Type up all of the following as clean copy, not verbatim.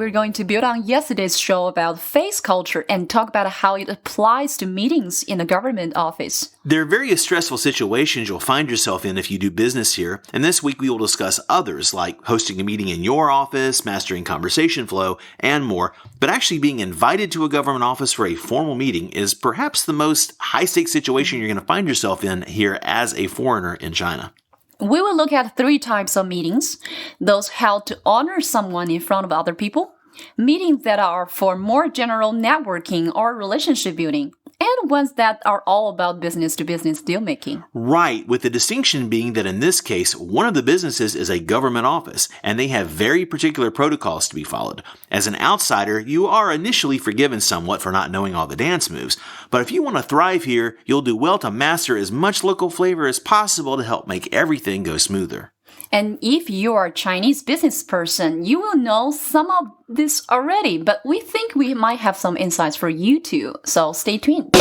we're going to build on yesterday's show about face culture and talk about how it applies to meetings in a government office. There are various stressful situations you'll find yourself in if you do business here, and this week we will discuss others like hosting a meeting in your office, mastering conversation flow, and more. But actually being invited to a government office for a formal meeting is perhaps the most high-stakes situation you're going to find yourself in here as a foreigner in China. We will look at 3 types of meetings. Those held to honor someone in front of other people, meetings that are for more general networking or relationship building, and ones that are all about business-to-business deal-making. Right, with the distinction being that in this case, one of the businesses is a government office, and they have very particular protocols to be followed. As an outsider, you are initially forgiven somewhat for not knowing all the dance moves, but if you want to thrive here, you'll do well to master as much local flavor as possible to help make everything go smoother. And if you are a Chinese business person, you will know some of this already, but we think we might have some insights for you too, so stay tuned.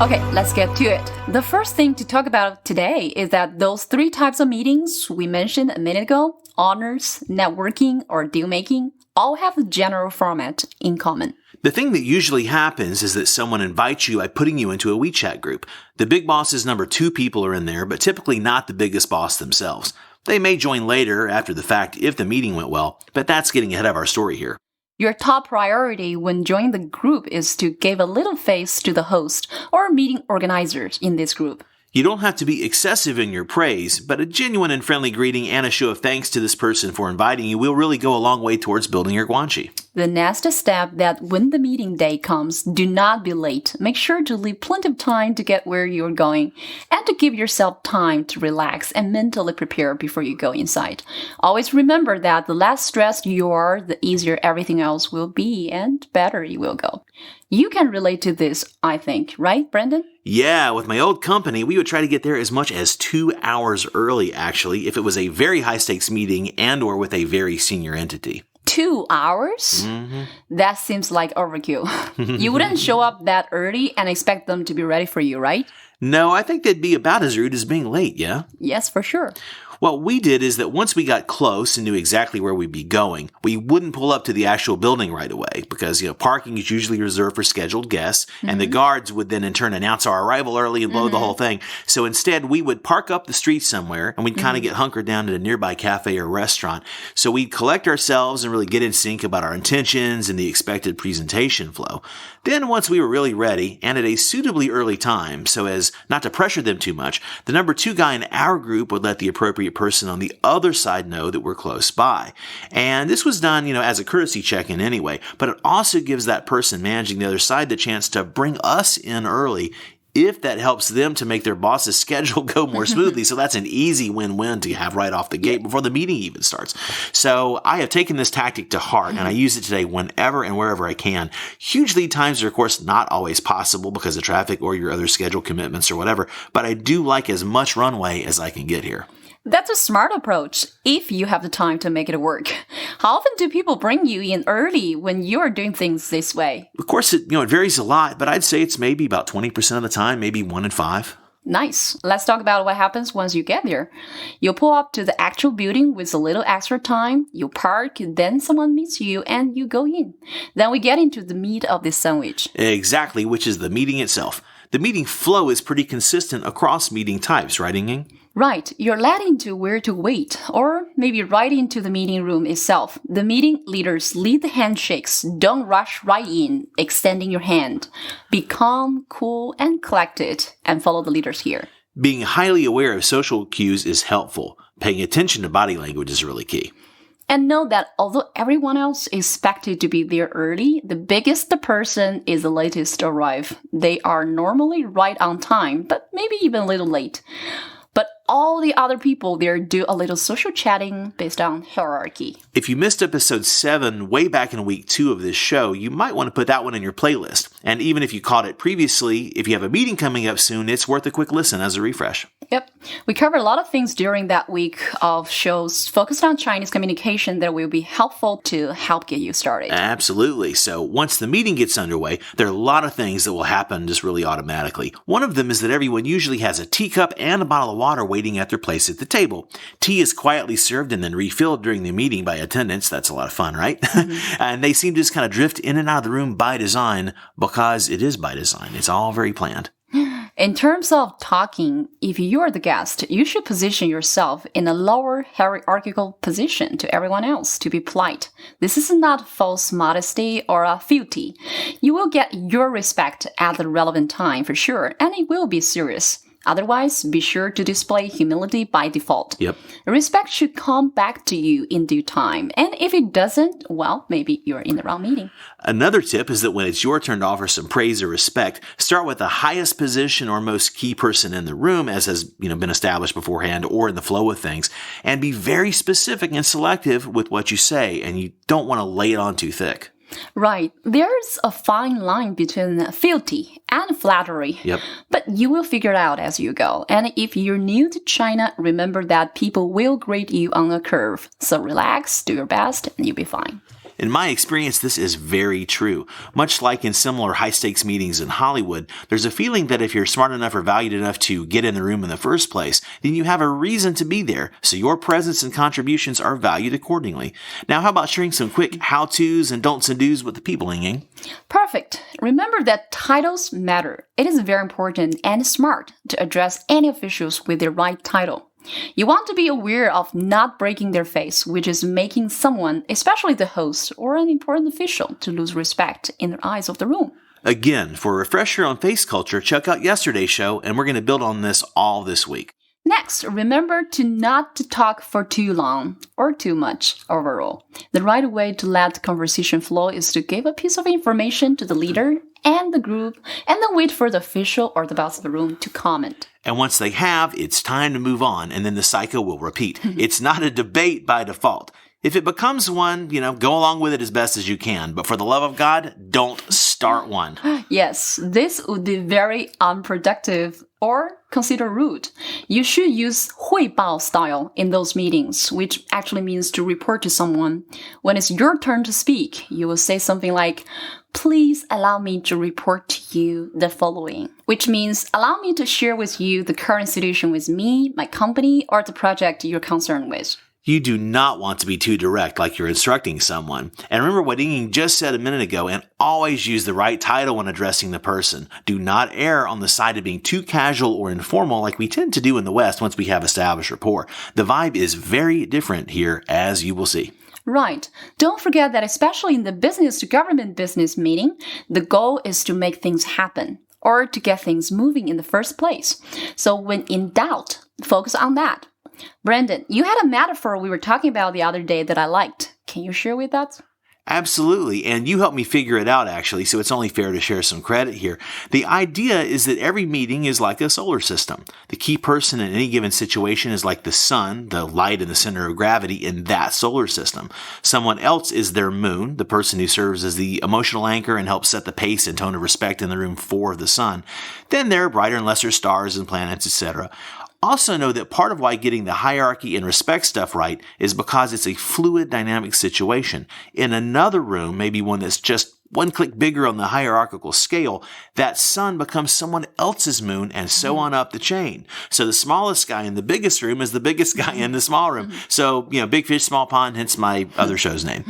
Okay, let's get to it. The first thing to talk about today is that those 3 types of meetings we mentioned a minute ago, honors, networking, or deal-making, all have a general format in common. The thing that usually happens is that someone invites you by putting you into a WeChat group. The big boss's number 2 people are in there, but typically not the biggest boss themselves. They may join later after the fact if the meeting went well, but that's getting ahead of our story here. Your top priority when joining the group is to give a little face to the host or meeting organizers in this group. You don't have to be excessive in your praise, but a genuine and friendly greeting and a show of thanks to this person for inviting you will really go a long way towards building your guanxi. The next step that when the meeting day comes, do not be late. Make sure to leave plenty of time to get where you're going and to give yourself time to relax and mentally prepare before you go inside. Always remember that the less stressed you are, the easier everything else will be and better you will go. You can relate to this, I think, right, Brendan? Yeah, with my old company, we would try to get there as much as 2 hours early, actually, if it was a very high-stakes meeting and or with a very senior entity. 2 hours? Mm-hmm. That seems like overkill. You wouldn't show up that early and expect them to be ready for you, right? No, I think they'd be about as rude as being late, yeah? Yes, for sure. What we did is that once we got close and knew exactly where we'd be going, we wouldn't pull up to the actual building right away because, parking is usually reserved for scheduled guests, and the guards would then in turn announce our arrival early and blow the whole thing. So instead, we would park up the street somewhere and we'd kind of get hunkered down at a nearby cafe or restaurant. So we'd collect ourselves and really get in sync about our intentions and the expected presentation flow. Then once we were really ready and at a suitably early time, so as not to pressure them too much, the number 2 guy in our group would let the appropriate person on the other side know that we're close by. And this was done, as a courtesy check-in anyway, but it also gives that person managing the other side the chance to bring us in early if that helps them to make their boss's schedule go more smoothly. So that's an easy win-win to have right off the gate before the meeting even starts. So I have taken this tactic to heart, and I use it today whenever and wherever I can. Huge lead times are, of course, not always possible because of traffic or your other schedule commitments or whatever, but I do like as much runway as I can get here. That's a smart approach, if you have the time to make it work. How often do people bring you in early when you're doing things this way? Of course, it varies a lot, but I'd say it's maybe about 20% of the time, maybe 1 in 5. Nice. Let's talk about what happens once you get there. You'll pull up to the actual building with a little extra time. You park, then someone meets you, and you go in. Then we get into the meat of this sandwich. Exactly, which is the meeting itself. The meeting flow is pretty consistent across meeting types, right, Yingying? Right. You're led into where to wait, or maybe right into the meeting room itself. The meeting leaders lead the handshakes. Don't rush right in, extending your hand. Be calm, cool, and collected, and follow the leaders here. Being highly aware of social cues is helpful. Paying attention to body language is really key. And know that although everyone else is expected to be there early, the biggest person is the latest to arrive. They are normally right on time, but maybe even a little late. But all the other people there do a little social chatting based on hierarchy. If you missed episode 7 way back in week 2 of this show, you might want to put that one in your playlist. And even if you caught it previously, if you have a meeting coming up soon, it's worth a quick listen as a refresh. Yep. We covered a lot of things during that week of shows focused on Chinese communication that will be helpful to help get you started. Absolutely. So once the meeting gets underway, there are a lot of things that will happen just really automatically. One of them is that everyone usually has a teacup and a bottle of water waiting at their place at the table. Tea is quietly served and then refilled during the meeting by attendants. That's a lot of fun, right? Mm-hmm. And they seem to just kind of drift in and out of the room by design because it is by design. It's all very planned. In terms of talking, if you're the guest, you should position yourself in a lower hierarchical position to everyone else to be polite. This is not false modesty or a fealty. You will get your respect at the relevant time for sure, and it will be serious. Otherwise, be sure to display humility by default. Yep. Respect should come back to you in due time. And if it doesn't, well, maybe you're in the wrong meeting. Another tip is that when it's your turn to offer some praise or respect, start with the highest position or most key person in the room, as has been established beforehand or in the flow of things, and be very specific and selective with what you say, and you don't want to lay it on too thick. Right. There's a fine line between fealty and flattery. Yep. But you will figure it out as you go. And if you're new to China, remember that people will grade you on a curve. So relax, do your best, and you'll be fine. In my experience, this is very true. Much like in similar high-stakes meetings in Hollywood, there's a feeling that if you're smart enough or valued enough to get in the room in the first place, then you have a reason to be there, so your presence and contributions are valued accordingly. Now, how about sharing some quick how-tos and don'ts and do's with the people, Yingying? Perfect. Remember that titles matter. It is very important and smart to address any officials with their right title. You want to be aware of not breaking their face, which is making someone, especially the host or an important official, to lose respect in the eyes of the room. Again, for a refresher on face culture, check out yesterday's show, and we're going to build on this all this week. Next, remember to not to talk for too long or too much overall. The right way to let the conversation flow is to give a piece of information to the leader and the group, and then wait for the official or the boss of the room to comment. And once they have, it's time to move on, and then the cycle will repeat. It's not a debate by default. If it becomes one, go along with it as best as you can. But for the love of God, don't start one. Yes, this would be very unproductive or considered rude. You should use 汇报 style in those meetings, which actually means to report to someone. When it's your turn to speak, you will say something like, "Please allow me to report to you the following," which means allow me to share with you the current situation with me, my company, or the project you're concerned with. You do not want to be too direct like you're instructing someone. And remember what Yingying just said a minute ago, and always use the right title when addressing the person. Do not err on the side of being too casual or informal like we tend to do in the West once we have established rapport. The vibe is very different here, as you will see. Right. Don't forget that especially in the business to government business meeting, the goal is to make things happen or to get things moving in the first place. So when in doubt, focus on that. Brandon, you had a metaphor we were talking about the other day that I liked. Can you share with us? Absolutely, and you helped me figure it out, actually, so it's only fair to share some credit here. The idea is that every meeting is like a solar system. The key person in any given situation is like the sun, the light in the center of gravity in that solar system. Someone else is their moon, the person who serves as the emotional anchor and helps set the pace and tone of respect in the room for the sun. Then there are brighter and lesser stars and planets, etc. Also know that part of why getting the hierarchy and respect stuff right is because it's a fluid, dynamic situation. In another room, maybe one that's just one click bigger on the hierarchical scale, that sun becomes someone else's moon and so on up the chain. So the smallest guy in the biggest room is the biggest guy in the small room. So, big fish, small pond, hence my other show's name.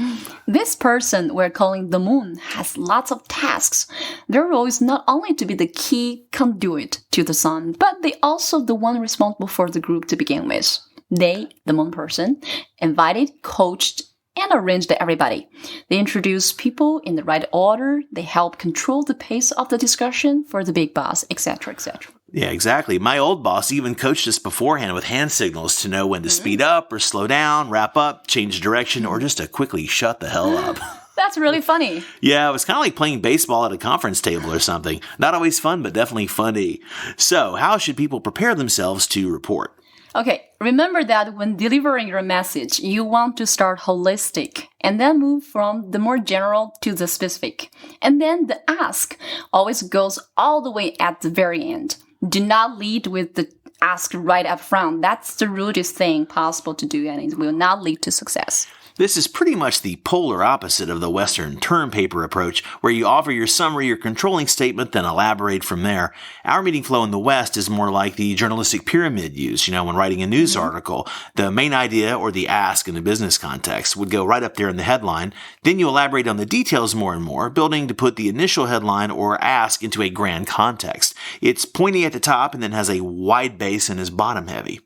This person we're calling the moon has lots of tasks. Their role is not only to be the key conduit to the sun, but they also the one responsible for the group to begin with. They, the moon person, invited, coached, and arranged everybody. They introduce people in the right order. They help control the pace of the discussion for the big boss, etc., etc. Yeah, exactly. My old boss even coached us beforehand with hand signals to know when to speed up or slow down, wrap up, change direction, or just to quickly shut the hell up. That's really funny. Yeah, it was kind of like playing baseball at a conference table or something. Not always fun, but definitely funny. So, how should people prepare themselves to report? Okay, remember that when delivering your message, you want to start holistic and then move from the more general to the specific. And then the ask always goes all the way at the very end. Do not lead with the ask right up front. That's the rudest thing possible to do, and it will not lead to success. This is pretty much the polar opposite of the Western term paper approach, where you offer your summary or controlling statement, then elaborate from there. Our meeting flow in the West is more like the journalistic pyramid used, when writing a news article. The main idea, or the ask in a business context, would go right up there in the headline. Then you elaborate on the details more and more, building to put the initial headline or ask into a grand context. It's pointy at the top and then has a wide base and is bottom heavy.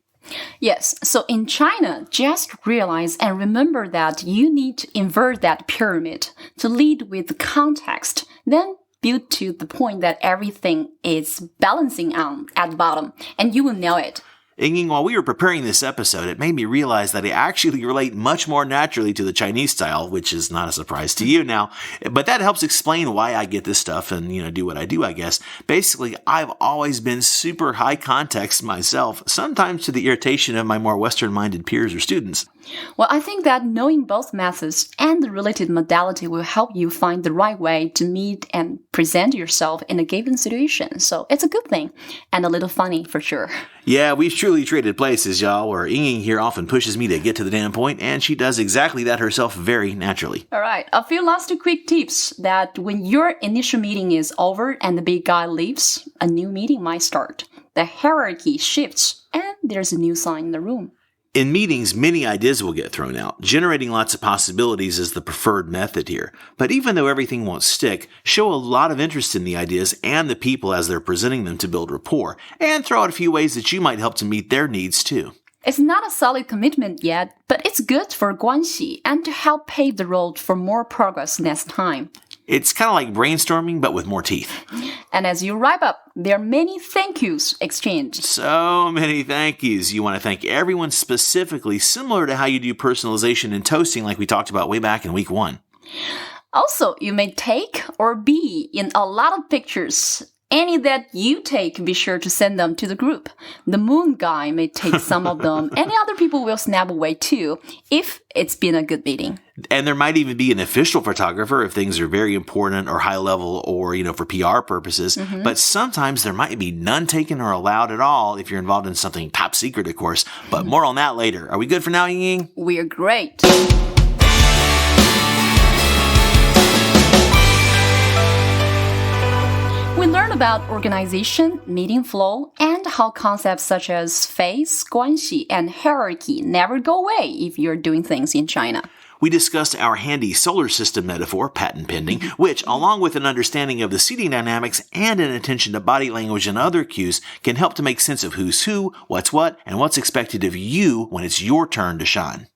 Yes, so in China, just realize and remember that you need to invert that pyramid to lead with the context, then build to the point that everything is balancing on at the bottom, and you will nail it. Yingying, while we were preparing this episode, it made me realize that I actually relate much more naturally to the Chinese style, which is not a surprise to you now. But that helps explain why I get this stuff and, do what I do, I guess. Basically, I've always been super high context myself, sometimes to the irritation of my more Western-minded peers or students. Well, I think that knowing both methods and the related modality will help you find the right way to meet and present yourself in a given situation. So it's a good thing and a little funny for sure. Yeah, we've truly traded places, y'all, where Yingying here often pushes me to get to the damn point, and she does exactly that herself very naturally. All right, a few last quick tips that when your initial meeting is over and the big guy leaves, a new meeting might start. The hierarchy shifts and there's a new sign in the room. In meetings, many ideas will get thrown out. Generating lots of possibilities is the preferred method here. But even though everything won't stick, show a lot of interest in the ideas and the people as they're presenting them to build rapport, and throw out a few ways that you might help to meet their needs too. It's not a solid commitment yet, but it's good for guanxi and to help pave the road for more progress next time. It's kind of like brainstorming, but with more teeth. And as you wrap up, there are many thank yous exchanged. So many thank yous. You want to thank everyone specifically, similar to how you do personalization and toasting like we talked about way back in week 1. Also, you may take or be in a lot of pictures. Any that you take, be sure to send them to the group. The moon guy may take some of them. Any other people will snap away too, if it's been a good meeting. And there might even be an official photographer if things are very important or high level or, for PR purposes. But sometimes there might be none taken or allowed at all if you're involved in something top secret, of course. But more on that later. Are we good for now, Yingying? We're great. We learn about organization, meeting flow, and how concepts such as phase, guanxi, and hierarchy never go away if you're doing things in China. We discussed our handy solar system metaphor, patent pending, which, along with an understanding of the seating dynamics and an attention to body language and other cues, can help to make sense of who's who, what's what, and what's expected of you when it's your turn to shine.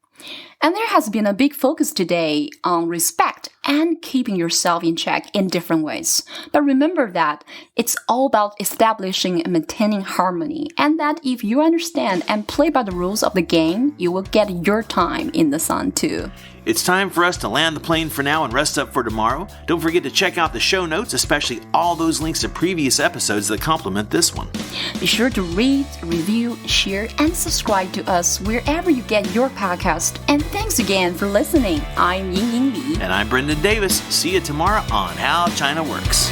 And there has been a big focus today on respect and keeping yourself in check in different ways. But remember that it's all about establishing and maintaining harmony, and that if you understand and play by the rules of the game, you will get your time in the sun too. It's time for us to land the plane for now and rest up for tomorrow. Don't forget to check out the show notes, especially all those links to previous episodes that complement this one. Be sure to read, review, share, and subscribe to us wherever you get your podcast. And thanks again for listening. I'm Yingying Li. And I'm Brendan Davis. See you tomorrow on How China Works.